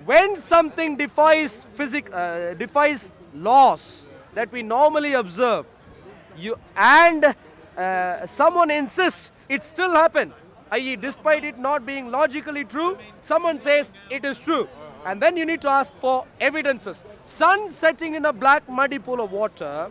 when something defies laws that we normally observe, and someone insists it still happened, i.e., despite it not being logically true, someone says it is true. And then you need to ask for evidences. Sun setting in a black muddy pool of water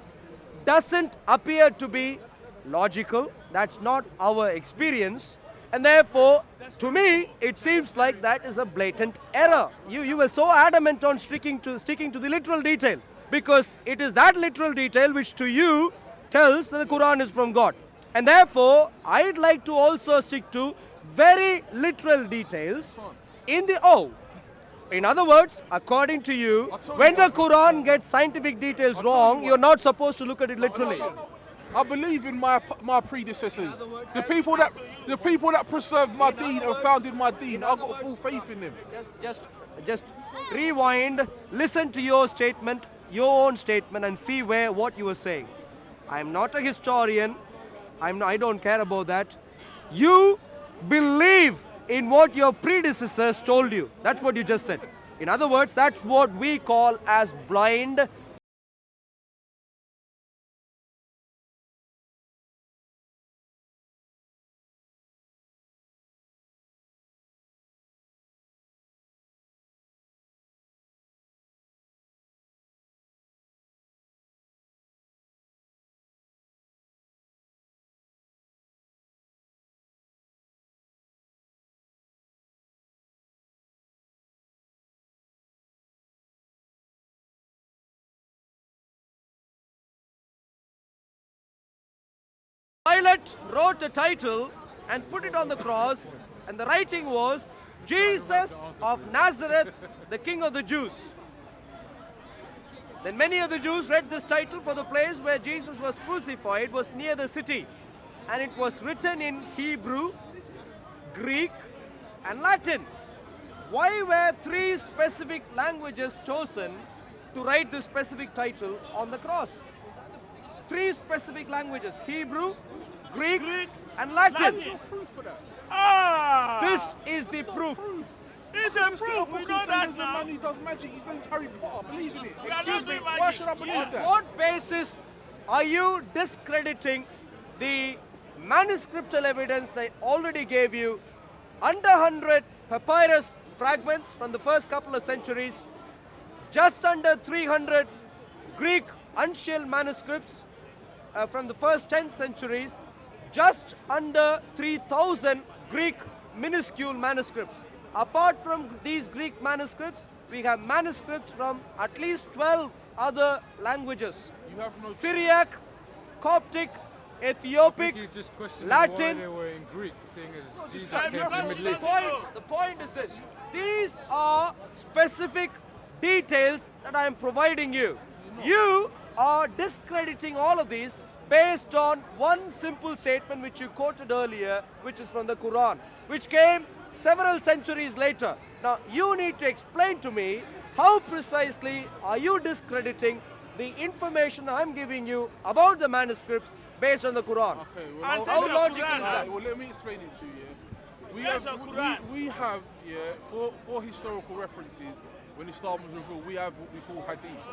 doesn't appear to be logical. That's not our experience. And therefore, to me, it seems like that is a blatant error. You were so adamant on sticking to the literal detail, because it is that literal detail which to you tells that the Quran is from God. And therefore, I'd like to also stick to very literal details in other words, according to you, when the Quran gets scientific details wrong, you're not supposed to look at it literally. I believe in my predecessors. The people that preserved my deen and founded my deen. I've got full faith in them. Just rewind, listen to your statement, your own statement, and see what you were saying. I'm not a historian. I don't care about that. You believe in what your predecessors told you. That's what you just said. In other words, that's what we call as blind. Pilate wrote a title and put it on the cross, and the writing was, Jesus of Nazareth, the King of the Jews. Then many of the Jews read this title, for the place where Jesus was crucified was near the city, and it was written in Hebrew, Greek, and Latin. Why were three specific languages chosen to write this specific title on the cross? Three specific languages: Hebrew, Greek, and Latin. There's no proof for that. This is the proof. It's a proof. We know that There's a now. man who does magic. His name's Harry Potter. I believe in it. We are Excuse not me. doing Why magic. should I believe On that? what basis are you discrediting the manuscriptal evidence they already gave you? Under 100 papyrus fragments from the first couple of centuries, just under 300 Greek uncial manuscripts from the first 10 centuries, just under 3,000 Greek minuscule manuscripts. Apart from these Greek manuscripts, we have manuscripts from at least 12 other languages: You have no Syriac, Coptic, Ethiopic, He's just questioning Latin. why they were in Greek, seeing as Jesus just- came to the Middle The East. point is this. These are specific details that I am providing you. You are discrediting all of these based on one simple statement which you quoted earlier, which is from the Quran, which came several centuries later. Now, you need to explain to me how precisely are you discrediting the information I'm giving you about the manuscripts based on the Quran. Okay, And well, tell How the logical Quran is now. that? well, let me explain it to you. We Where's have, the Quran? we have, for historical references, when Islam was revealed, we have what we call hadith.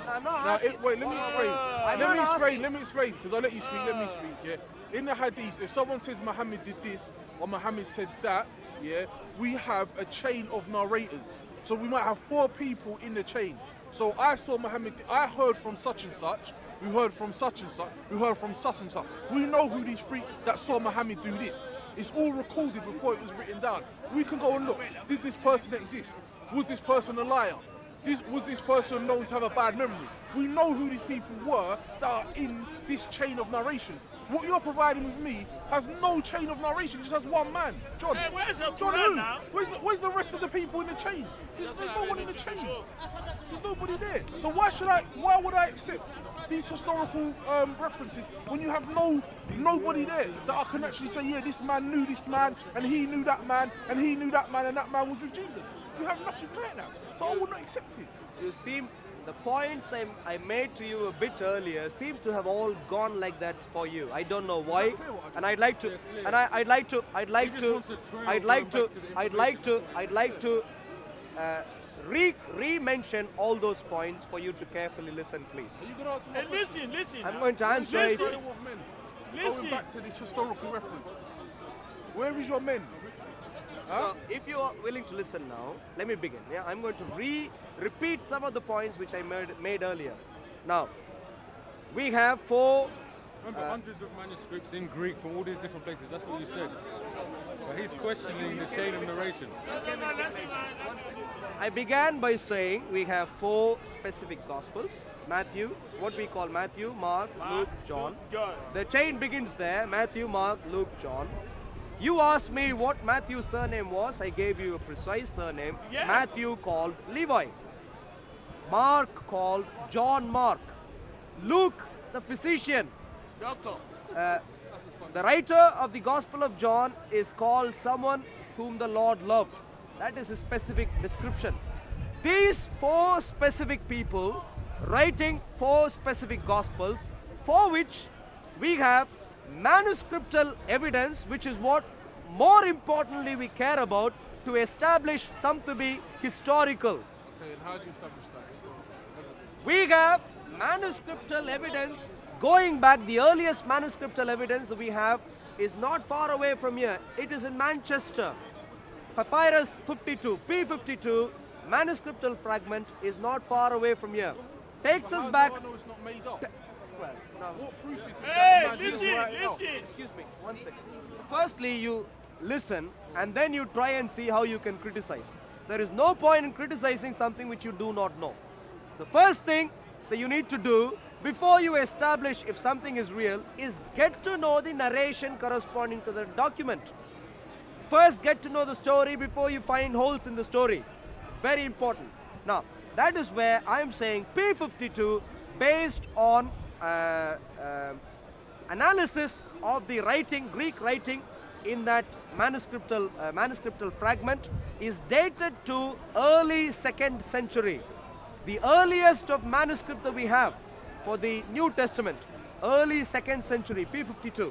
I'm not Now, asking. wait, let me explain. I'm Let not me explain. asking. Let me explain. Because I let you speak. Let me speak. Yeah. In the hadith, if someone says Muhammad did this or Muhammad said that, we have a chain of narrators. So we might have 4 people in the chain. So I saw Muhammad. I heard from such and such. We heard from such and such. We heard from such and such. We know who these 3 that saw Muhammad do this. It's all recorded before it was written down. We can go and look. Did this person exist? Was this person a liar? Was this person known to have a bad memory? We know who these people were that are in this chain of narrations. What you're providing with me has no chain of narration, just has one man. John. Hey, where's the John Quran who? now? Where's the rest of the people in the chain? There's no one in the chain. Sure. There's nobody there. So why would I accept these historical references when you have nobody there that I can actually say, yeah, this man knew this man, and he knew that man, and he knew that man, and that man was with Jesus. You have nothing like that. So I would not accept it. You seem, the points that I made to you a bit earlier seem to have all gone like that for you. I don't know why, and I'd like to, and I'd like to re-mention all those points for you to carefully listen, please. Are you going to answer my Hey, question? listen. I'm going to answer it. Starting with men. Going Listen. back to this historical reference. Where is your men? So, if you are willing to listen now, let me begin. Yeah, I'm going to repeat some of the points which I made earlier. Now, we have four. Remember, hundreds of manuscripts in Greek from all these different places. That's what you said. But he's questioning the chain of narration. I began by saying we have four specific gospels. Matthew, what we call Matthew, Mark, Luke, John. The chain begins there. Matthew, Mark, Luke, John. You asked me what Matthew's surname was. I gave you a precise surname. Yes. Matthew called Levi. Mark called John Mark. Luke, the physician. Doctor. The writer of the Gospel of John is called someone whom the Lord loved. That is a specific description. These four specific people writing four specific Gospels for which we have manuscriptal evidence, which is what more importantly we care about to establish some to be historical. Okay, and how do you establish that? We have manuscriptal evidence going back. The earliest manuscriptal evidence that we have is not far away from here. It is in Manchester. Papyrus 52, P52, manuscriptal fragment is not far away from here. Takes us back. How do I know it's not made up? Well, now, What proof is it? Hey, that man didn't write it out? listen. excuse me, 1 second. Firstly, you listen and then you try and see how you can criticize. There is no point in criticizing something which you do not know. So first thing that you need to do before you establish if something is real is get to know the narration corresponding to the document. First get to know the story before you find holes in the story. Very important. Now, that is where I am saying P52 based on analysis of the writing, Greek writing in that manuscriptal fragment is dated to early 2nd century. The earliest of manuscript that we have for the New Testament, early 2nd century, P52. What do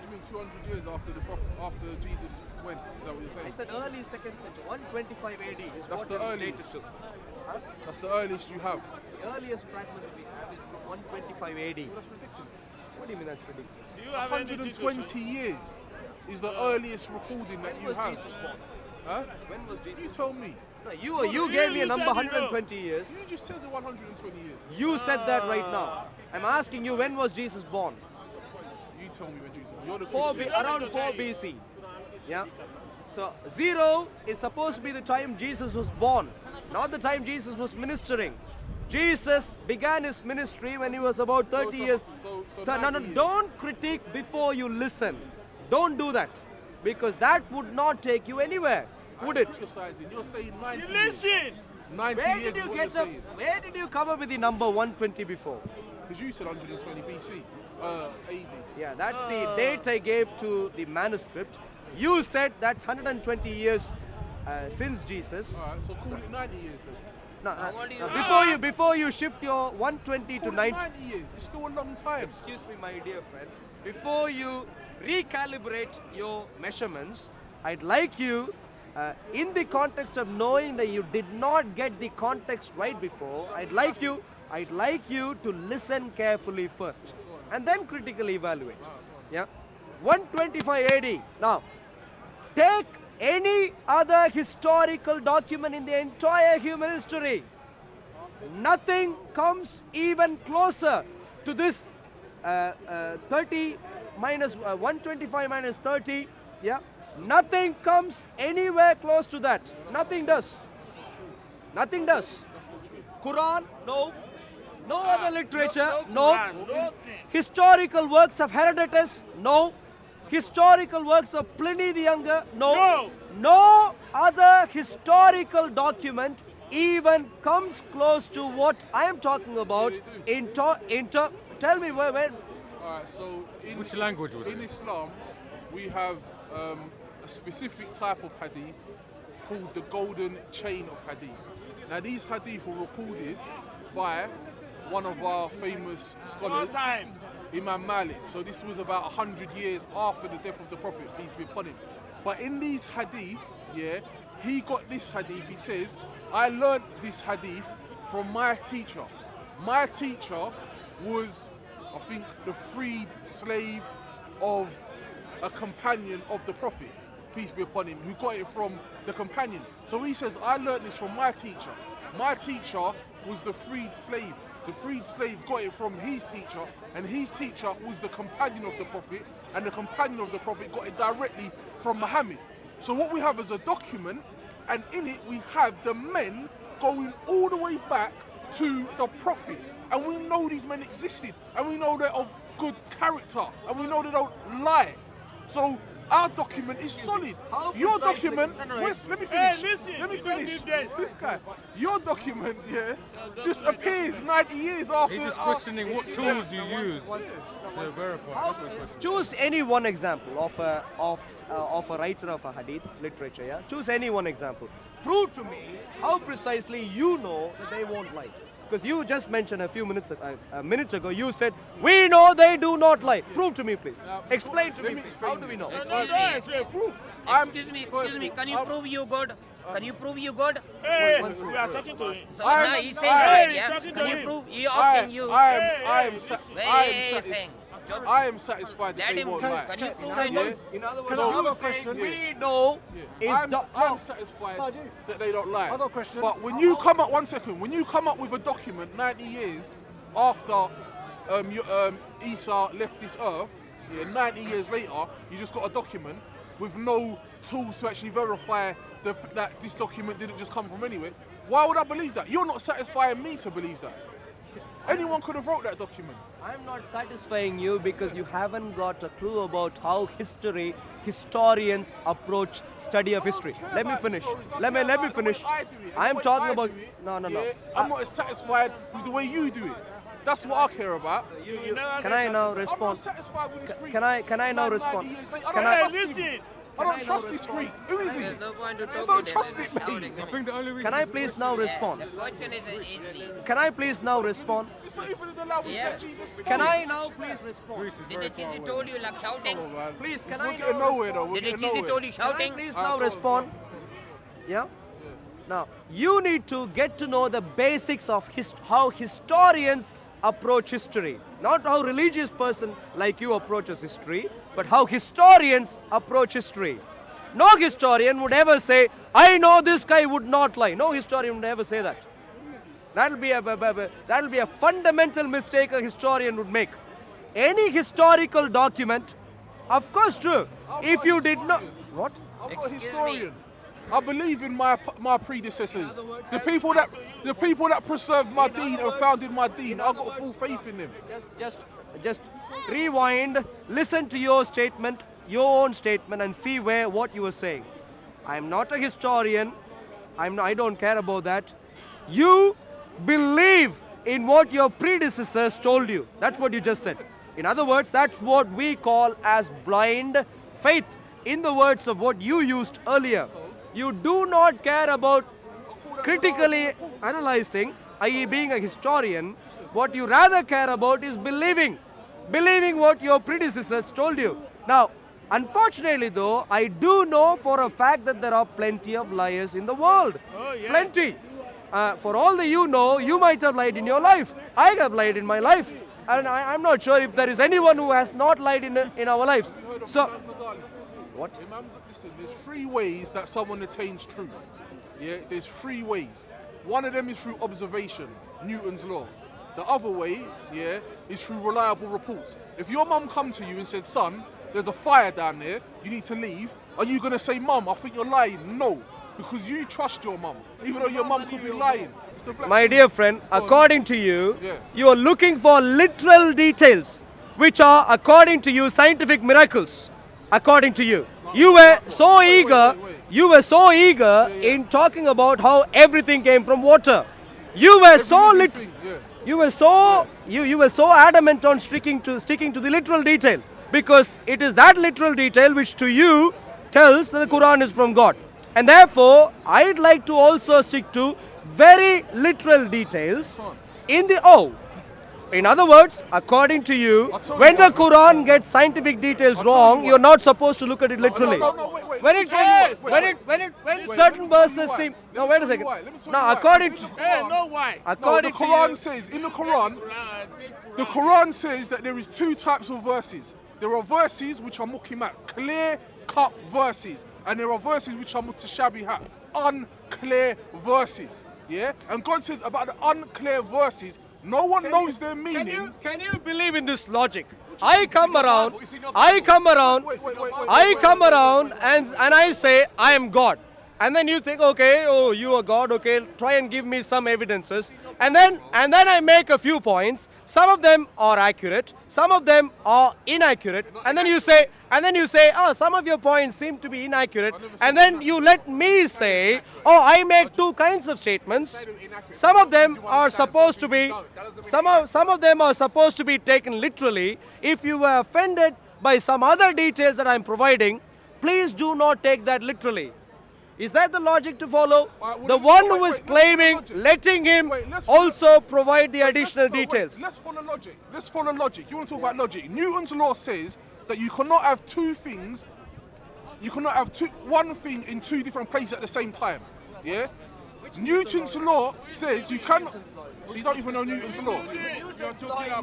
you mean 200 years after the prophet, after Jesus went? Is that what you're I saying? said early 2nd century, 125 AD is That's what the this is earliest. dated to. That's the earliest you have. The earliest fragment that we have is 125 AD. That's ridiculous. What do you mean that's ridiculous? Do you have anything to 120 show? years is the earliest recording that When you was have. Jesus born? Huh? When was You Jesus? tell me. No, you gave me a you number said you know. 120 years. You just said the 120 years. You said that right now. I'm asking you, when was Jesus born? You tell me when Jesus. You're the 4 Christian. around 4 BC. Yeah. So 0 is supposed to be the time Jesus was born, not the time Jesus was ministering. Jesus began his ministry when he was about 30 years. So No, 90 years. don't critique before you listen. Don't do that, because that would not take you anywhere, would it? Criticizing. You're saying 90 You years. listen. 90 Where years did is you what get you're up? saying. Where did you come up with the number 120 before? Because you said 120 BC. AD. Yeah, that's the date I gave to the manuscript. You said that's 120 years since Jesus. Alright, so call it 90 years then. No, before you shift your 120 to Call it 90. 90 years. It's still a long time. Excuse me, my dear friend. Before you recalibrate your measurements, I'd like you, in the context of knowing that you did not get the context right before, I'd like you to listen carefully first, and then critically evaluate. Yeah, 125 AD. Now, take any other historical document in the entire human history. Nothing comes even closer to this 30 minus 125 minus 30. Yeah, nothing comes anywhere close to that. Nothing does. Nothing does. Quran, no. No other literature, no. Nothing. Historical works of Herodotus, no. Historical works of Pliny the Younger, no. No. No other historical document even comes close to what I am talking about. Tell me where. Alright, so in Which language was in it? Islam, we have a specific type of hadith called the golden chain of hadith. Now these hadith were recorded by one of our famous All scholars, time. Imam Malik. So this was about 100 years after the death of the Prophet, peace be upon him. But in these hadith, yeah, he got this hadith. He says, I learned this hadith from my teacher. My teacher was, I think, the freed slave of a companion of the Prophet, peace be upon him, who got it from the companion. So he says, I learned this from my teacher. My teacher was the freed slave. The freed slave got it from his teacher, and his teacher was the companion of the Prophet, and the companion of the Prophet got it directly from Muhammad. So what we have is a document, and in it we have the men going all the way back to the Prophet. And we know these men existed, and we know they're of good character, and we know they don't lie. So our document is solid. Your document, let me finish. Hey, listen, let me you don't finish. give that. This guy, your document, just appears 90 years after. He's just questioning what tools you use to verify. That's what he's questioning. Choose any one example of a writer of a hadith literature. Yeah, choose any one example. Prove to me how precisely you know that they won't lie. Because you just mentioned a minute ago, you said, we know they do not lie. Prove to me, please. Explain to me, please. How do we know? Excuse me, can you prove you good? Can you prove you good? Hey, we are talking to him. So now he's saying right, yeah? Can you prove? He asking you. I am satisfied that Let they him won't prove. lie. Can you prove it? In other words, So another you question saying we know is I'm satisfied that they don't lie. But when you come up, 1 second, when you come up with a document 90 years after Isa left this earth, 90 years later, you just got a document with no tools to actually verify that this document didn't just come from anywhere. Why would I believe that? You're not satisfying me to believe that. Anyone could have wrote that document. I'm not satisfying you because you haven't got a clue about how historians approach study of history. Let me finish. Let me finish. I'm talking about no. I'm not as satisfied with the way you do it. That's what I care about. Can I now I'm not respond? satisfied with this Greek. Can I now 90 respond? years later, Can I I- don't trust Listen. him. I don't trust this Greek. Who is he? There's no point to I talk don't to trust them. this man. I think the only reason Can I he's please now respond? The question is easy. Can I please now respond? It's not even in the language Yeah. that Jesus spoke. Can I now please respond? Greece is Did very the far cheesy away. told you like shouting? Come on, man. Please, can We're I getting now nowhere though. respond? We're Did the getting cheesy nowhere. told you Can I shouting? please go now on, respond? Yeah? Now, you need to get to know the basics of how historians approach history. Not how religious person like you approaches history, but how historians approach history. No historian would ever say, I know this guy would not lie. No historian would ever say that. That'll be a fundamental mistake a historian would make. Any historical document, of course true. If you did not... What? I'm not a Excuse historian. I believe in my predecessors. The people that preserved my deen and founded my deen. I've got full faith in them. Just rewind, listen to your statement, your own statement, and see what you were saying. I'm not a historian. I don't care about that. You believe in what your predecessors told you. That's what you just said. In other words, that's what we call as blind faith. In the words of what you used earlier, you do not care about critically analyzing, i.e. being a historian. What you rather care about is believing what your predecessors told you. Now, unfortunately though, I do know for a fact that there are plenty of liars in the world. Oh, yes. Plenty. For all that you know, you might have lied in your life. I have lied in my life. And I'm not sure if there is anyone who has not lied in our lives. So, what? Imam, listen, there's 3 ways that someone attains truth. Yeah, there's 3 ways. One of them is through observation, Newton's law. The other way, is through reliable reports. If your mum come to you and said, son, there's a fire down there, you need to leave, are you going to say, mum, I think you're lying? No, because you trust your mum, even though your mum could be lying. It's the black My sheep. dear friend, according to you, Yeah. you are looking for literal details, which are, according to you, scientific miracles. According to you, you were so eager. wait. You were so eager in talking about how everything came from water. You were so Every lit. little thing, yeah. You were so you were so adamant on sticking to the literal detail, because it is that literal detail which to you tells that the Quran is from God. And therefore, I'd like to also stick to very literal details in the In other words, according to you, I'll tell when you the Quran gets scientific details tell you wrong, what. you're not supposed to look at it literally. No, wait. When Let me it tell you why. when Wait, certain let me tell you verses why. seem. Let No, me wait a tell you second. why. Let me tell Now, you why. according In the to Quran- No, why? No, the according to Quran you, says, in the Quran says that there is two types of verses. There are verses which are mukimat, clear-cut verses, and there are verses which are mutashabihat, unclear verses. Yeah? And God says about the unclear verses, no one knows their meaning. Can you believe in this logic? I come around and I say I am God. And then you think, okay, oh, you are God, okay, try and give me some evidences. And then I make a few points. Some of them are accurate, some of them are inaccurate. And then you say, oh, some of your points seem to be inaccurate. And then you let me say, oh, I make two kinds of statements. Some of them are supposed to be, some of them are supposed to be taken literally. If you were offended by some other details that I'm providing, please do not take that literally. Is that the logic to follow? The one who is claiming, letting him also provide the additional details. Let's follow logic. You want to talk about logic? Newton's law says that you cannot have two things. You cannot have one thing in two different places at the same time. Yeah. Newton's law says you cannot. So you don't even know Newton's law.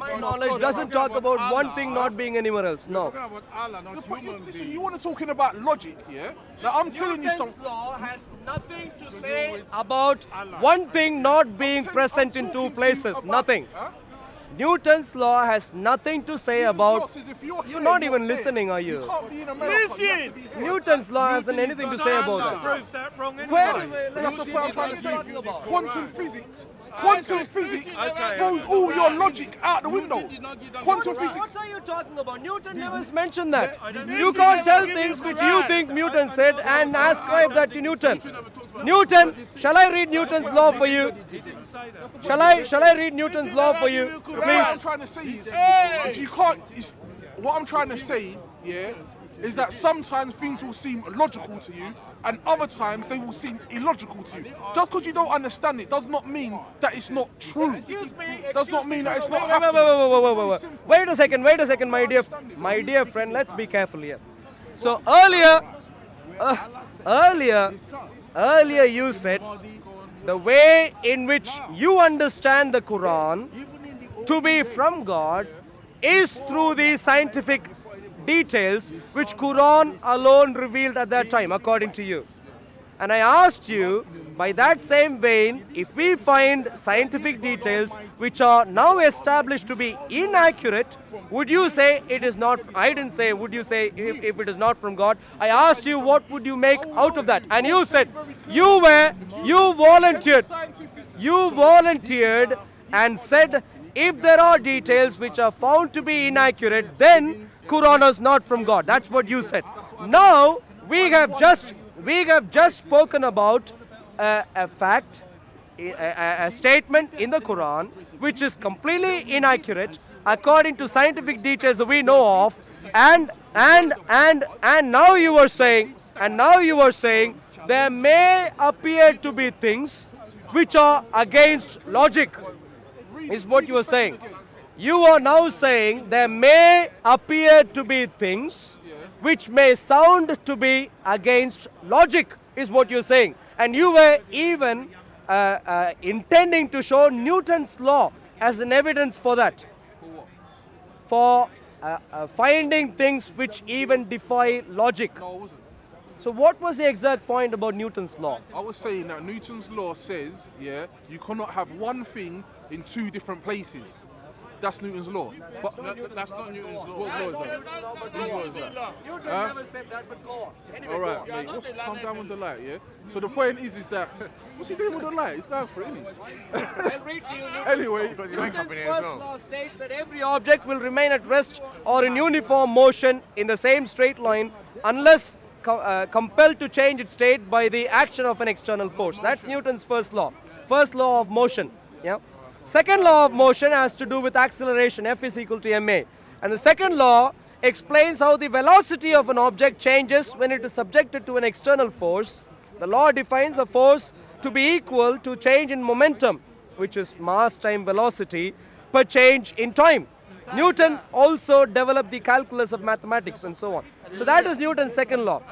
My knowledge doesn't talk about one thing not being anywhere else. No. Listen, you want to talking about logic, yeah? Now I'm telling you something. Law has nothing to say about one thing not being present in two places. Nothing. Newton's law has nothing to say about. You're not even listening, are you? Listen! Newton's law hasn't anything to say about that. Proves that wrong Where anyway. That's the point I'm trying to say. talking about? Quantum physics. Quantum physics throws all your logic out the window. Quantum physics. What are you talking about? Newton never mentioned that. You can't tell things which you think Newton said and ascribe that to Newton. Newton, shall I read Newton's law for you? Shall I read Newton's law for you? What I'm Please. trying to say is, if you can't, what I'm trying to say, yeah, is that sometimes things will seem logical to you, and other times they will seem illogical to you. Just because you don't understand it does not mean that it's not true. Does not mean that it's not happening. Wait a second, my dear friend. Let's be careful here. So earlier you said the way in which you understand the Quran to be from God is through the scientific details which Quran alone revealed at that time, according to you. And I asked you, by that same vein, if we find scientific details which are now established to be inaccurate, would you say it is not? I didn't say, would you say if it is not from God? I asked you, what would you make out of that? And you said, you volunteered and said, if there are details which are found to be inaccurate, then Quran is not from God. That's what you said. Now we have just spoken about a fact, a statement in the Quran which is completely inaccurate according to scientific details that we know of, and now you are saying there may appear to be things which are against logic, is what you are saying. You are now saying there may appear to be things which may sound to be against logic, is what you're saying. And you were even intending to show Newton's law as an evidence for that. For finding things which even defy logic. No, I wasn't. So what was the exact point about Newton's law? I was saying that Newton's law says, yeah, you cannot have one thing in two different places. That's Newton's law. That's not Newton's law. What law is that? Whose law is that? Newton never said that, but go on. Anyway, All right, mate. Calm down with the light, yeah? So the point is that... What's he doing with the light? He's going for it, isn't he? I'll read to you Newton's Anyway, Newton's first law states that every object will remain at rest or in uniform motion in the same straight line unless compelled to change its state by the action of an external force. That's Newton's first law of motion. Yeah. Second law of motion has to do with acceleration, F is equal to ma. And the second law explains how the velocity of an object changes when it is subjected to an external force. The law defines a force to be equal to change in momentum, which is mass time velocity, per change in time. Newton also developed the calculus of mathematics and so on. So that is Newton's second law.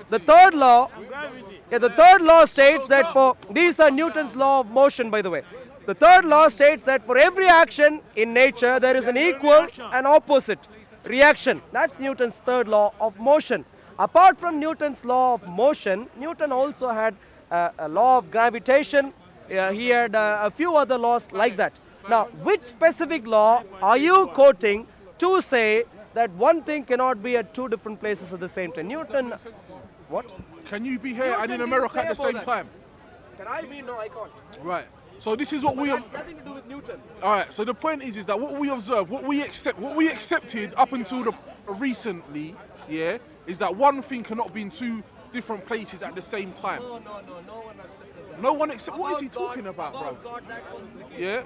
The third law states that these are Newton's law of motion, by the way. The third law states that for every action in nature, there is an equal and opposite reaction. That's Newton's third law of motion. Apart from Newton's law of motion, Newton also had a law of gravitation. He had a few other laws like that. Now, which specific law are you quoting to say that one thing cannot be at two different places at the same time? Newton, what? Can you be here and in Newton America didn't at the say same about time? Can I be? No, I can't. Right. So this is what we That's nothing to do with Newton. All right. So the point is that what we observe, what we accepted up until recently, yeah, is that one thing cannot be in two different places at the same time. No one accepted that. No one accept. What is he talking about, bro? God, that wasn't the case. Yeah.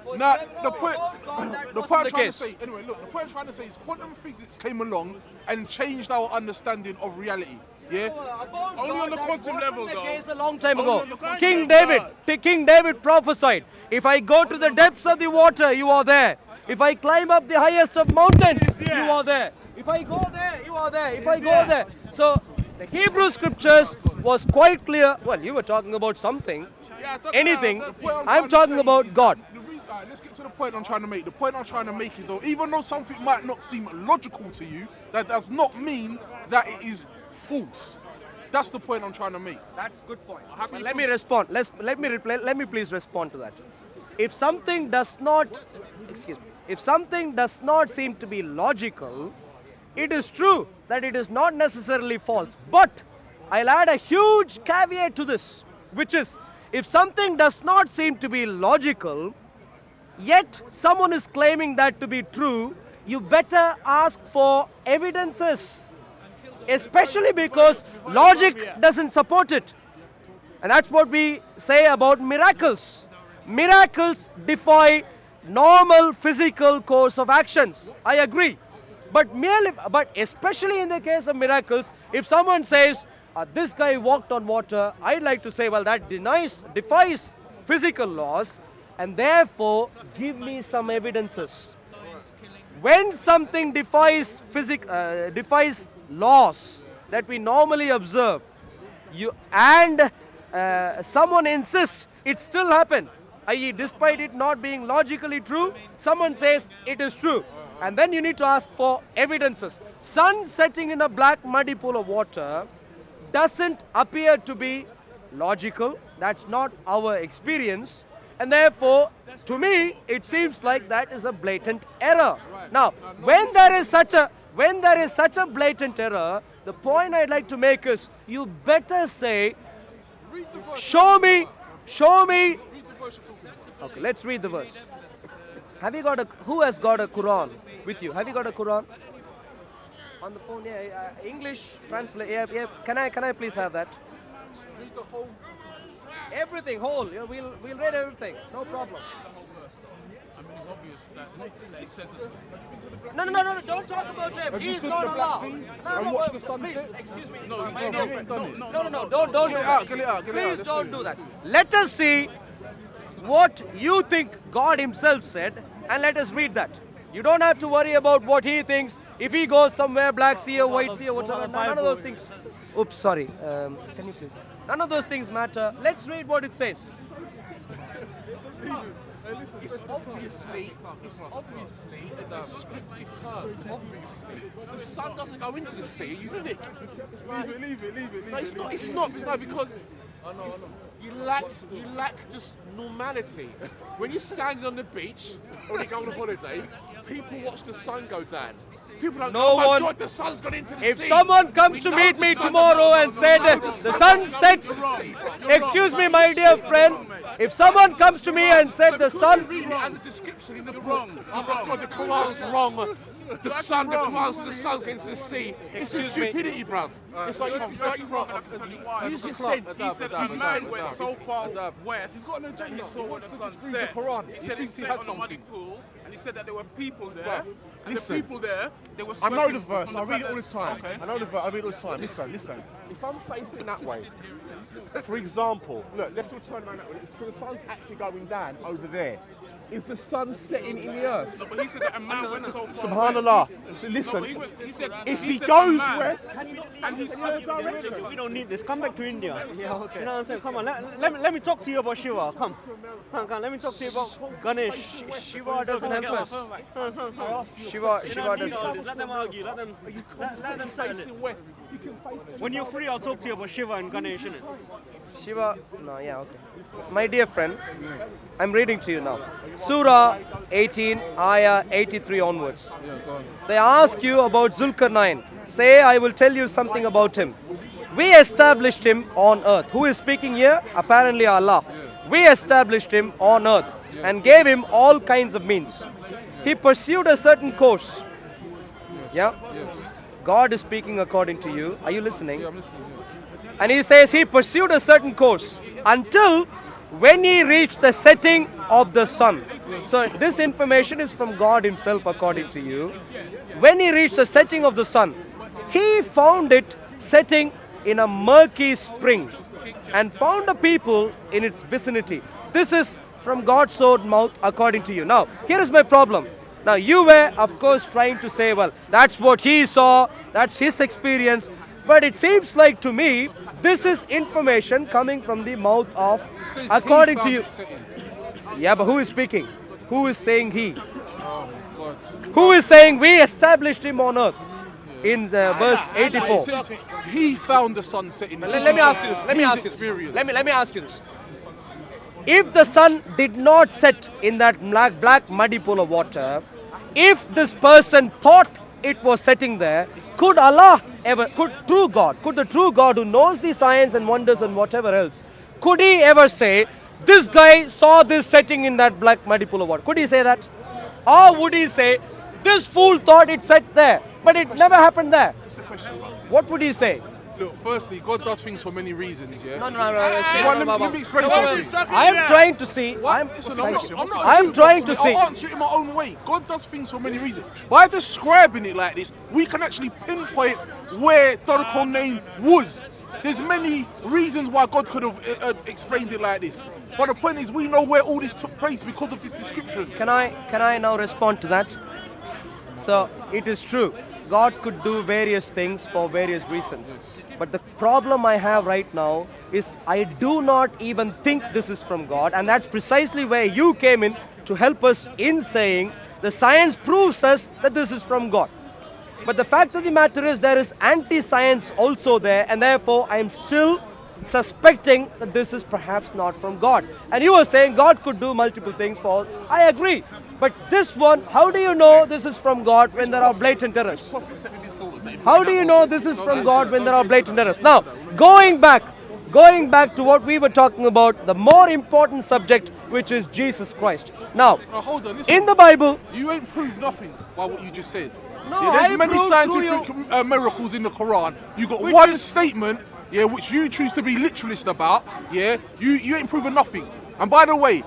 For Now several- the point. God, that The wasn't point I'm the trying case. to say. Anyway, look. The point I'm trying to say is quantum physics came along and changed our understanding of reality. Yeah. About Only God, on the that quantum wasn't level, the though. case a long time Only ago. on the quantum King level. King David prophesied, if I go to the depths of the water, you are there. If I climb up the highest of mountains, you are there. If I go there, you are there. If I go there. So the Hebrew scriptures was quite clear. Well, you were talking about something, anything. I'm talking about God. Alright, let's get to the point I'm trying to make. The point I'm trying to make is though, even though something might not seem logical to you, that does not mean that it is false. That's the point I'm trying to make. That's a good point. But let me respond. Let me please respond to that. If something does not, if something does not seem to be logical, it is true that it is not necessarily false. But I'll add a huge caveat to this, which is, if something does not seem to be logical, yet someone is claiming that to be true, you better ask for evidences. Especially because logic doesn't support it. And that's what we say about miracles. Miracles defy normal physical course of actions. I agree. But especially in the case of miracles, if someone says, this guy walked on water, I'd like to say, well, that defies physical laws, and therefore give me some evidences. When something defies laws that we normally observe, someone insists it still happened, i.e. despite it not being logically true, someone says it is true. And then you need to ask for evidences. Sun setting in a black muddy pool of water doesn't appear to be logical. That's not our experience. And therefore, to me, it seems like that is a blatant error. Now, when there is such a blatant error, the point I'd like to make is, you better say, show me. Okay, let's read the verse. Who has got a Quran with you? Have you got a Quran? On the phone, yeah. English translate. Yeah. Can I please have that? Read the whole. Everything whole. Yeah, we'll read everything. No problem. I mean, it's obvious that he says it. No. Don't talk about him. Have you He's stood not in the Black allowed. Sea No, and watched the sun please, set? excuse me. No, my you dear haven't friend. done it. No, don't do that. Get it out. Please Let's don't do do it, that. let's do Let us see what you think God himself said, and let us read that. You don't have to worry about what he thinks. If he goes somewhere, Black Sea or White Sea or whatever, none of those things. Oops, sorry. Can you please? None of those things matter. Let's read what it says. It's obviously a descriptive term. Obviously, the sun doesn't go into the sea. You think? Leave it. No, it's not. It's not. No, because you lack just normality. When you're standing on the beach or you go on a holiday, people watch the sun go down. People don't No go, oh my one- God, the sun's gone into the If sea. someone comes We to know meet the me sun tomorrow doesn't- and said No, the sun sets, excuse me, my dear friend, if someone comes to me and said the Because sun, you read it as a description in the book. Oh my God, the Quran's wrong. The sun's going into the sea. It's a Excuse me. stupidity, bruv. It's like you're wrong, and I can tell you why. Use your sense. He said a man went so far west He's got an and agenda. he saw what the sun disprove the set. Quran. He He said he thinks he set has on a muddy something. pool, and he said that there were people there. Bruv, And listen. the people there, they were I know sweating the verse. from I read it all the fact time. that- I know the verse. I read it all the time. Listen. If I'm facing that way, for example, look, let's all turn around that way. It's because the sun's actually going down over there. Is the sun setting in the earth? No, but he said that a man went so far Subhanallah. west. So No, listen, but he said, if he said goes a man, west, and he said, We don't need this. Come back to India. Yeah, okay. You know what I'm saying? Come on, let me talk to you about Shiva. Come. Let me talk to you about Ganesh. Shiva doesn't help us. Shiva doesn't. All this. Let them argue. Let them settle it. west. When you're free, I'll talk to you about Shiva and Ganesh, innit? Shiva, no, yeah, okay. My dear friend, I'm reading to you now. Surah 18, Ayah 83 onwards. They ask you about Zulkarnain. Say, I will tell you something about him. We established him on earth. Who is speaking here? Apparently Allah. We established him on earth and gave him all kinds of means. He pursued a certain course. Yeah? God is speaking according to you. Are you listening? Yeah, I'm listening. And he says he pursued a certain course until when he reached the setting of the sun. So this information is from God himself according to you. When he reached the setting of the sun, he found it setting in a murky spring and found a people in its vicinity. This is from God's own mouth according to you. Now, here is my problem. Now, you were, of course, trying to say, well, that's what he saw, that's his experience. But it seems like to me, this is information coming from the mouth of, Says according he to you. found it setting. Yeah, but who is speaking? Who is saying he? God. Who is saying we established him on earth? In verse It 84. says he found the sun setting. Let me ask you this. Let me His ask you this. experience. Let me ask you this. If the sun did not set in that black muddy pool of water, if this person thought it was setting there, could the true God who knows the science and wonders and whatever else, could he ever say, this guy saw this setting in that black muddy pool of water? Could he say that? Or would he say, this fool thought it set there, but it never happened there? What would he say? Look, firstly, God does things for many reasons, yeah? No. Let me explain something. I'm trying to see. Listen, I'm not I'm a Jew, trying but to see. I'll answer it in my own way. God does things for many reasons. By describing it like this, we can actually pinpoint where Dharr name was. There's many reasons why God could have explained it like this. But the point is, we know where all this took place because of this description. Can I now respond to that? So it is true. God could do various things for various reasons. But the problem I have right now is I do not even think this is from God, and that's precisely where you came in to help us in saying the science proves us that this is from God. But the fact of the matter is there is anti-science also there, and therefore I am still suspecting that this is perhaps not from God. And you were saying God could do multiple things, Paul. I agree. But this one, how do you know this is from God when there are blatant errors? How do you know this is from God when there are blatant errors? Now, going back to what we were talking about, the more important subject, which is Jesus Christ. Now, Hold on, listen. in the Bible, You ain't proved nothing by what you just said. No, there's I many proved scientific miracles in the Quran. You got Which one is- statement, yeah, which you choose to be literalist about. Yeah, you ain't proven nothing. And by the way,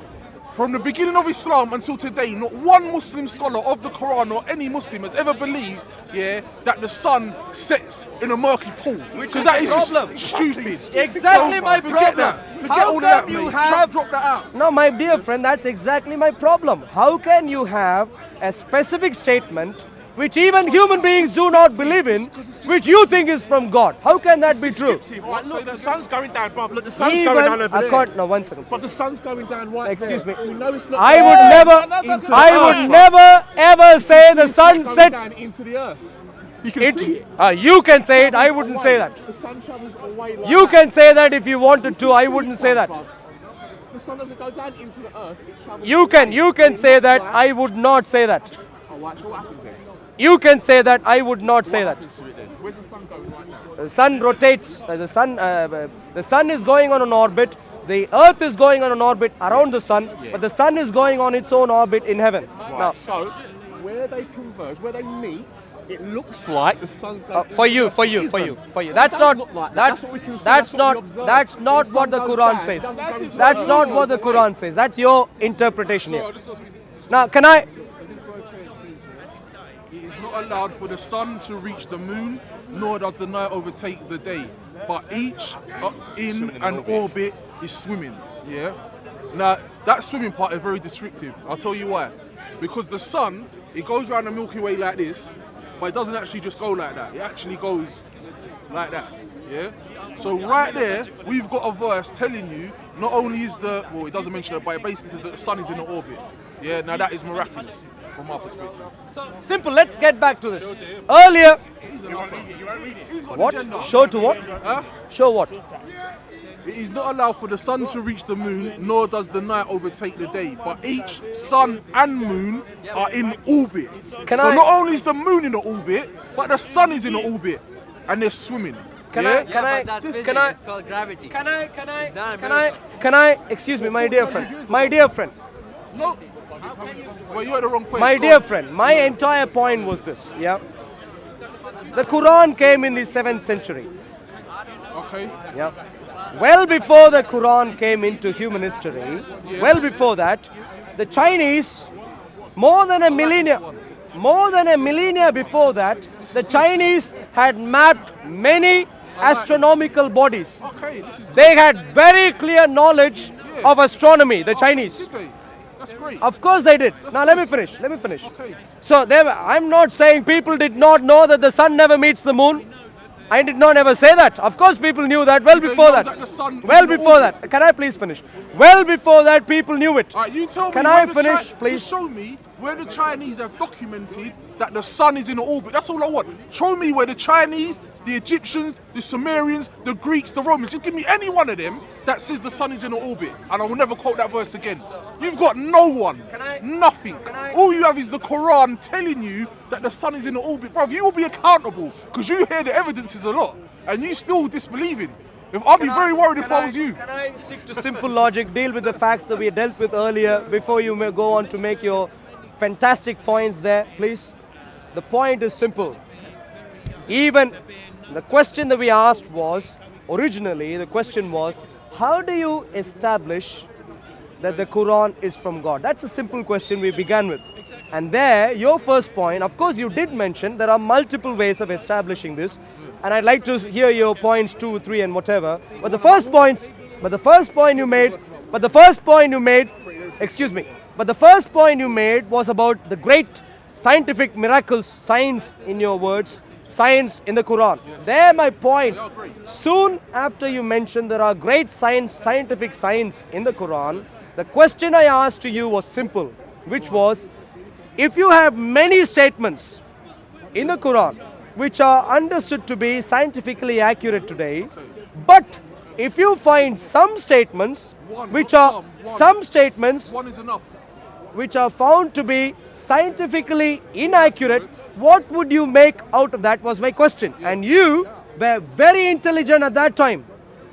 from the beginning of Islam until today, not one Muslim scholar of the Quran or any Muslim has ever believed, yeah, that the sun sets in a murky pool. Because that is just problem. stupid. Exactly my Forget problem. that. Forget How all of that, come you mate. have- Drop that out. no, my dear friend, that's exactly my problem. How can you have a specific statement which even human beings do not believe in, which you think is from God? How can that be true? Right, look, the sun's going down, bruv. Look, the sun's Even going down over there. no, 1 second. But the sun's going down right Excuse there. me. You know it's not I there. would never, Into the I earth, would bruv. never ever say the sun Going set. down into the earth. You can see It, it. you can say it. I wouldn't say that. The sun travels away like You that. can say that if you wanted to. I wouldn't say that. The sun doesn't go down into the earth. It travels You can away. say that. Like- I would not say that. Oh, right, so what happens then? You can say that. I would not say What that. happens to it then? Where's the sun going right now? The sun rotates. The sun is going on an orbit. The earth is going on an orbit around the sun, but the sun is going on its own orbit in heaven. Right, Now, so where they converge, where they meet, it looks like the sun's going For you. That's not. look like that. That's That's what we can see, that's that's what we not. observe. That's not When what the sun goes Quran down, says. that is That's what not it what the is. Quran says. That's your interpretation here. So, this is what we- Now, can I? It is not allowed for the sun to reach the moon, nor does the night overtake the day. But each in an orbit is swimming. Yeah. Now that swimming part is very descriptive. I'll tell you why. Because the sun, it goes around the Milky Way like this, but it doesn't actually just go like that. It actually goes like that. Yeah. So right there, we've got a verse telling you not only is it doesn't mention it, but it basically says that the sun is in an orbit. Yeah. Now that is miraculous from our perspective. Simple. Let's get back to this. Earlier, He's got what? the agenda. Show to what? Huh? Show what? It is not allowed for the sun to reach the moon, nor does the night overtake the day. But each sun and moon are in orbit. Can so I- not only is the moon in an orbit, but the sun is in an orbit, and they're swimming. Can yeah? I? Can I? But that's physics, Can I? it's called gravity. Can I? Can I? No, Can I? Can I? Excuse me, my dear friend. My dear friend. No. Well, you're at the wrong point. My Go dear on. friend, my entire point was this, yeah. The Quran came in the 7th century, Okay. yeah. Well before the Quran came into human history, well before that, the Chinese, more than a millennia before that, the Chinese had mapped many astronomical bodies. Okay. This is. They had very clear knowledge of astronomy, the Chinese. Did they? That's great. Of course they did. Now let me finish. Okay. So I'm not saying people did not know that the sun never meets the moon. I did not ever say that. Of course people knew that well They before know that. that the sun is Well in the before orbit. that. Can I please finish? Well before that people knew it. All right, you tell me. Can where I the finish, please? Just show me where the Chinese have documented that the sun is in orbit. That's all I want. Show me where the Chinese, the Egyptians, the Sumerians, the Greeks, the Romans. Just give me any one of them that says the sun is in orbit, and I will never quote that verse again. You've got no one. Nothing. All you have is the Quran telling you that the sun is in orbit. Bruv, you will be accountable because you hear the evidences a lot, and you still disbelieving. I'll be very worried if I was you. Can I stick to simple logic, deal with the facts that we dealt with earlier before you may go on to make your fantastic points there, please? The point is simple. Even the question that we asked was, originally the question was, how do you establish that the Quran is from God? That's a simple question we began with. And there, your first point, of course you did mention there are multiple ways of establishing this. And I'd like to hear your points 2, 3 and whatever. But the first point you made was about the great scientific miracles, science in your words, science in the Quran. There my point. Soon after you mentioned there are great scientific science in the Quran, the question I asked to you was simple, which was, if you have many statements in the Quran which are understood to be scientifically accurate today, but if you find some statements One is enough. which are found to be scientifically inaccurate, what would you make out of that was my question. And you were very intelligent at that time,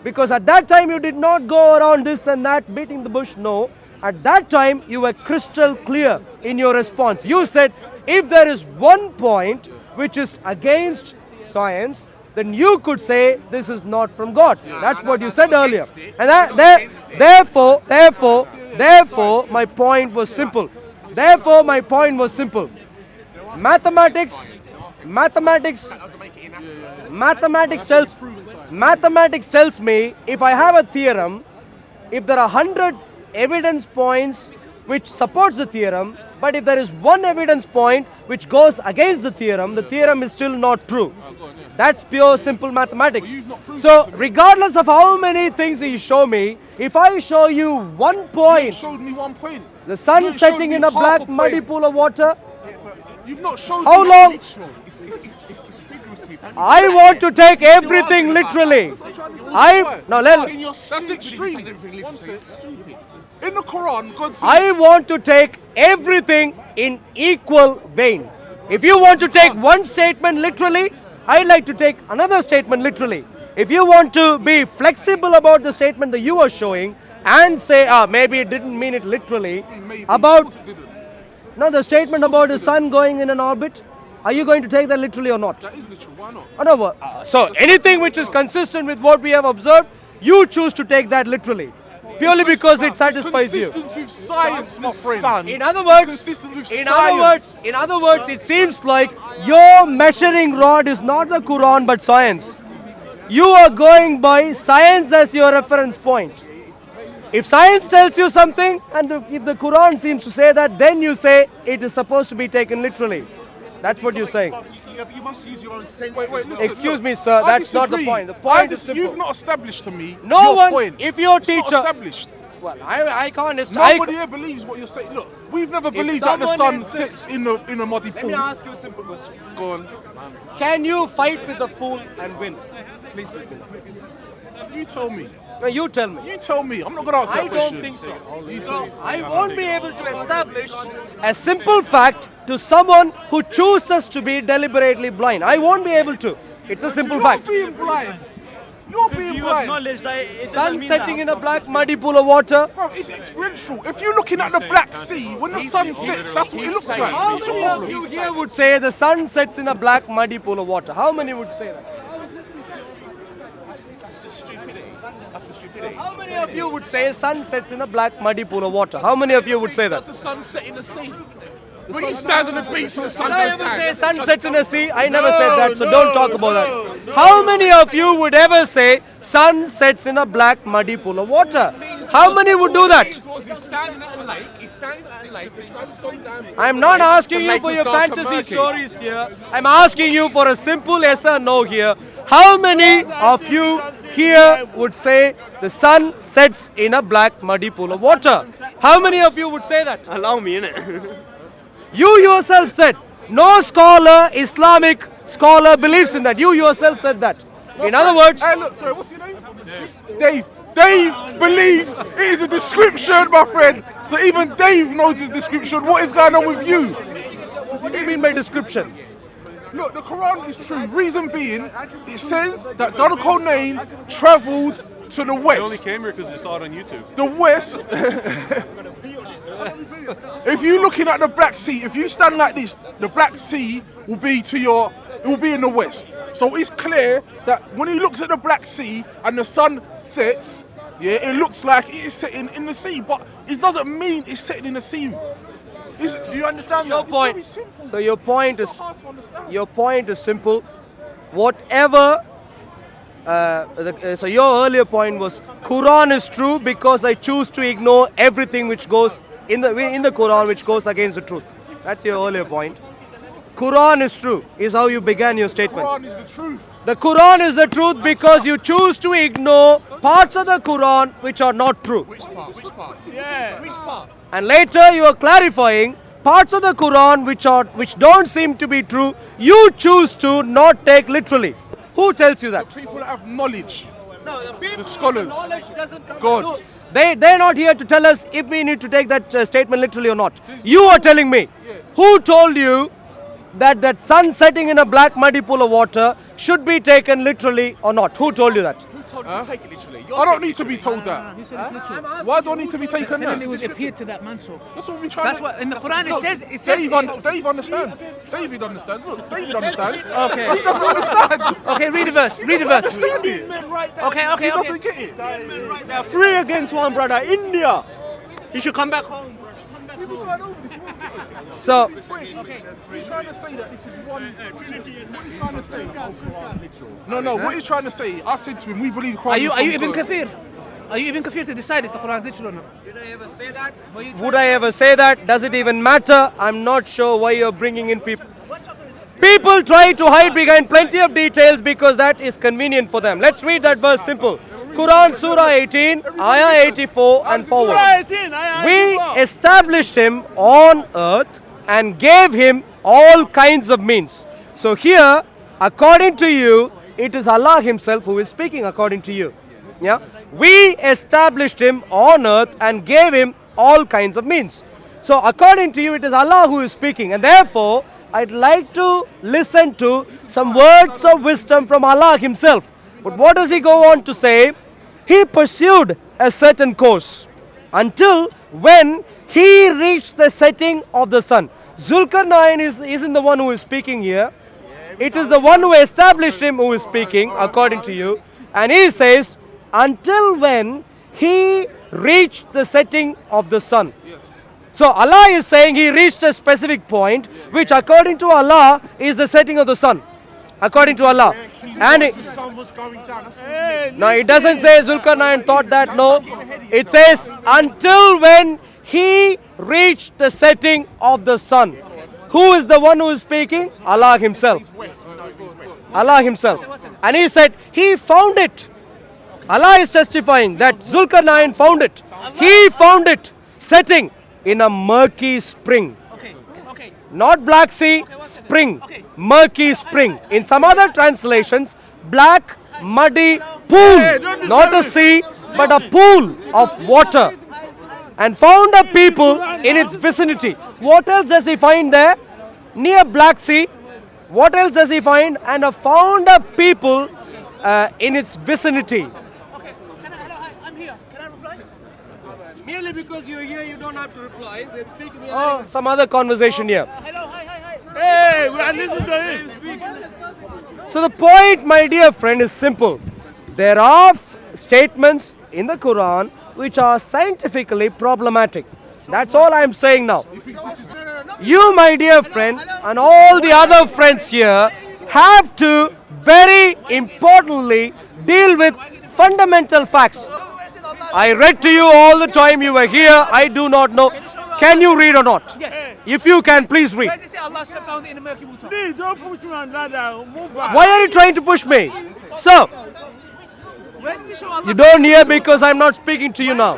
because at that time you did not go around this and that beating the bush. No, at that time you were crystal clear in your response. You said, if there is one point which is against science, then you could say this is not from God. That's what you said earlier. And therefore, my point was simple. Mathematics tells me, if I have a theorem, if there are 100 evidence points which supports the theorem, but if there is one evidence point which goes against the theorem is still not true. That's pure simple mathematics. So regardless of how many things you show me, if I show you 1 point, You showed me 1 point. the sun You is showed setting me in a half black a muddy point. pool of water, You've not showed how me long? It's figurative. I want to take everything literally. That's extreme. In the Quran, God says, I want to take everything in equal vein. If you want to take one statement literally, I'd like to take another statement literally. If you want to be flexible about the statement that you are showing and say, maybe it didn't mean it literally, maybe. about Of course it didn't. the statement about the sun going in an orbit, Are you going to take that literally or not? That is literal. Why not? Oh, no, so anything which is consistent with what we have observed, you choose to take that literally. Purely because it satisfies you. Consistent with science, my friend. Sun. In other words, Consistent with in science. other words, it seems like your measuring rod is not the Quran but science. You are going by science as your reference point. If science tells you something, and if the Quran seems to say that, then you say it is supposed to be taken literally. That's what you're saying. You must use your own senses. Wait, listen, Excuse look, me, sir, I that's not the disagree. point. The point is You've simple. not established to me No your one, point. if your It's not teacher... established. Well, I can't... Nobody here believes what you're saying. Look, we've never believed that the someone sun sits in a muddy pool. Let me ask you a simple question. Go on. Can you fight with a fool and win? Please let me know. You tell me. No, you tell me. You tell me. I'm not going to answer I that question. don't think so. So I won't be able to establish. A simple fact to someone who chooses to be deliberately blind. I won't be able to. It's a simple fact. You're being blind. You're being You blind. acknowledge that it Sun doesn't mean setting that. in a black muddy pool of water. Bro, it's experiential. If you're looking at the Black Sea, when the sun sets, that's what it looks like. How many of you here would say the sun sets in a black muddy pool of water? How many would say that? How many of you would say sun sets in a black muddy pool of water? How many of you would say that? That's the sun set in the sea. When you stand on the beach and the sun Did I goes ever down. say sun sets in a sea? I never said that, so don't talk about that. How many of you would ever say sun sets in a black muddy pool of water? How many would do that? He's standing at a lake, the sun's gone down. I'm not asking The you lake for was your dark and fantasy murky. stories here. I'm asking you for a simple yes or no here. How many of you here would say the sun sets in a black muddy pool of water? How many of you would say that? Allow me, innit? You yourself said, no scholar, Islamic scholar believes in that. You yourself said that. In other words, Hey, look, sorry, what's your name? Dave. Dave believe it is a description, my friend. So even Dave knows his description. What is going on with you? what do you mean by description? Look, the Quran is true. Reason being, it says that Dharr travelled to the I only west. came here because I saw it on YouTube. The west. If you're looking at the Black Sea, if you stand like this, the Black Sea will be it will be in the west. So it's clear that when he looks at the Black Sea and the sun sets, yeah, it looks like it is setting in the sea, but it doesn't mean it's setting in the sea. Do you understand Your that? point. It's very simple. So your point It's is not hard to understand. your point is simple. Whatever. So your earlier point was Quran is true because I choose to ignore everything which goes in the Quran which goes against the truth. That's your earlier point. Quran is true is how you began your statement. Quran is the truth. The Quran is the truth because you choose to ignore parts of the Quran which are not true. Which part? Which part? Yeah. Which part? And later you are clarifying parts of the Quran which don't seem to be true. You choose to not take literally. Who tells you that? People that have knowledge. No, the people The scholars. with the knowledge doesn't come. God. They're not here to tell us if we need to take that statement literally or not. You are telling me. Who told you that sun setting in a black muddy pool of water should be taken literally or not? Who told you that? Who told you to take it literally? I don't need to be told that. Why do I need to be taken It there? was appeared to that man, so. That's what we're trying That's to... what in the Quran Look, it says. Dave understands. David understands. Look, David understands. Okay. He doesn't understand. Okay, read the verse. Read the verse. Understand it. Okay, He okay, okay. doesn't get it. They are three against one, brother. India. You should come back home. So He's trying to say that this is one... What are you trying to say? No, what he's trying to say, I said to him, we believe Quran Are you is Ibn from God. Kathir? Are you Ibn Kathir to decide if the Quran is literal or not? Did I ever say that? Were you would I ever say that? Does it even matter? I'm not sure why you're bringing in people. People try to hide behind plenty of details because that is convenient for them. Let's read that verse simple. Quran Surah 18, Ayah 84 and forward. We established him on earth and gave him all kinds of means. So here, according to you, it is Allah himself who is speaking according to you. Yeah? We established him on earth and gave him all kinds of means. So according to you, it is Allah who is speaking. And therefore, I'd like to listen to some words of wisdom from Allah himself. But what does he go on to say? He pursued a certain course until when he reached the setting of the sun. Zulkarnain isn't the one who is speaking here. It is the one who established him who is speaking, according to you. And he says, until when he reached the setting of the sun. So Allah is saying he reached a specific point, which according to Allah is the setting of the sun. According to Allah. And The sun was going down. That's what he meant. no, it doesn't say Zulkarnain thought that, no. It says, until when he reached the setting of the sun. Who is the one who is speaking? Allah himself. Allah himself. And he said, he found it. Allah is testifying that Zulkarnain found it. He found it setting in a murky spring. Not Black Sea, spring. Murky spring. In some other translations, black, muddy pool. Not a sea, but a pool of water. And found a people in its vicinity. What else does he find there? Near Black Sea. What else does he find? And found a people in its vicinity. I'm here. Can I reply? Merely because you're here, you don't have to reply. We're speaking here. Oh, some other conversation here. Hello, hi. Hey, we are listening to him. So the point, my dear friend, is simple. There are statements in the Quran which are scientifically problematic. That's all I'm saying now. You, my dear friend, and all the other friends here have to very importantly deal with fundamental facts. I read to you all the time you were here. I do not know. Can you read or not? Yes. If you can, please read. Where does it say Allah found it in the murky water? Please don't put you on that. Move on. Why are you trying to push me? So, Where does it show Allah? you don't hear because I'm not speaking to you now.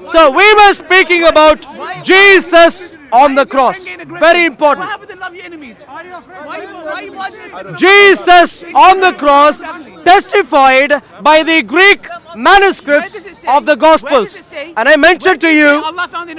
So, we were speaking about Jesus on the cross. Very important. What happened to love your enemies? Why are you watching this? Jesus on the cross testified by the Greek manuscripts of the Gospels. And I mentioned to you,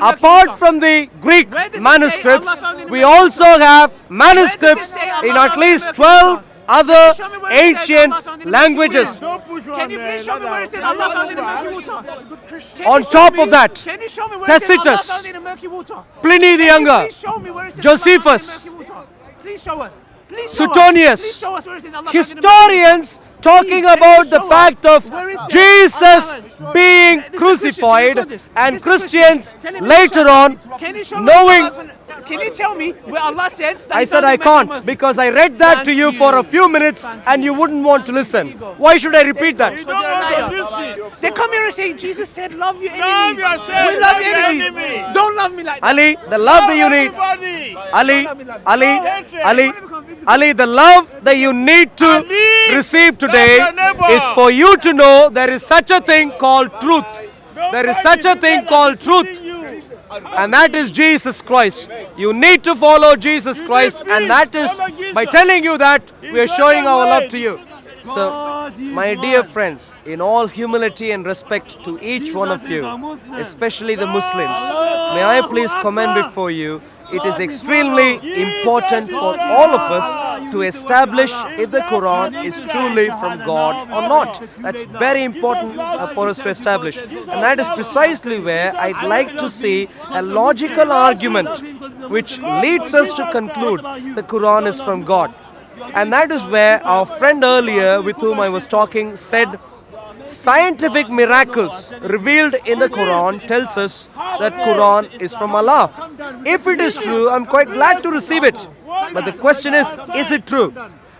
apart from the Greek manuscripts, we also have manuscripts in at least 12 other ancient languages. Can you please show me where it says Allah found it in the murky water? On top of that, Can you show me where it says Allah Tacitus, found it in the murky water? Pliny the Younger, Please show me where it says Allah Josephus, found it in the murky water. Please show us. Please show us. Suetonius, Please show us where it says Allah found it in the murky water. historians talking about the fact of Jesus being crucified and Christians later on Can you show me knowing. Can you tell me where Allah says that I He said found I it in the murky can't water? because I read that to Thank you for a you. few minutes and you wouldn't want to listen. Why should I repeat that? You don't want to listen. They come here and say Jesus said love your Love enemies. yourself, We love love your your enemies. enemy. Don't love me like that. Ali, the love that you need. Everybody. Ali, the love that you need to Ali, receive today love your neighbor. is for you to know there is such a thing called truth. There is such a thing called truth. And that is Jesus Christ. You need to follow Jesus Christ, and that is by telling you that we are showing our love to you. So, my dear friends, in all humility and respect to each one of you, especially the Muslims, may I please comment before you, it is extremely important for all of us to establish if the Quran is truly from God or not. That's very important for us to establish. And that is precisely where I'd like to see a logical argument which leads us to conclude the Quran is from God. And that is where our friend earlier with whom I was talking said scientific miracles revealed in the Quran tells us that Quran is from Allah. If it is true, I'm quite glad to receive it. But the question is it true?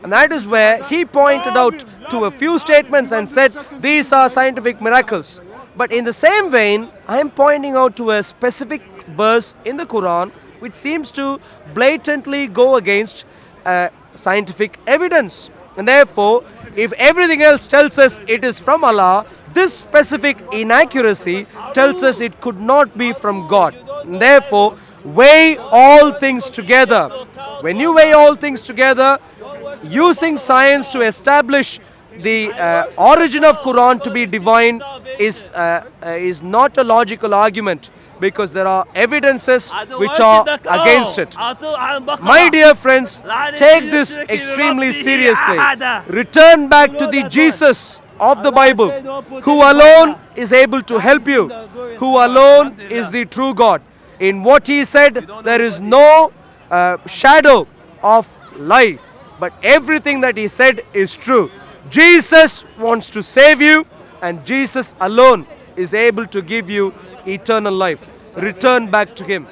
And that is where he pointed out to a few statements and said these are scientific miracles. But in the same vein, I am pointing out to a specific verse in the Quran which seems to blatantly go against scientific evidence. And therefore, if everything else tells us it is from Allah, this specific inaccuracy tells us it could not be from God. And therefore, weigh all things together. When you weigh all things together, using science to establish the origin of Quran to be divine is not a logical argument, because there are evidences which are against it. My dear friends, take this extremely seriously. Return back to the Jesus of the Bible, who alone is able to help you, who alone is the true God. In what he said, there is no shadow of lie, but everything that he said is true. Jesus wants to save you, and Jesus alone is able to give you eternal life. Return back to him.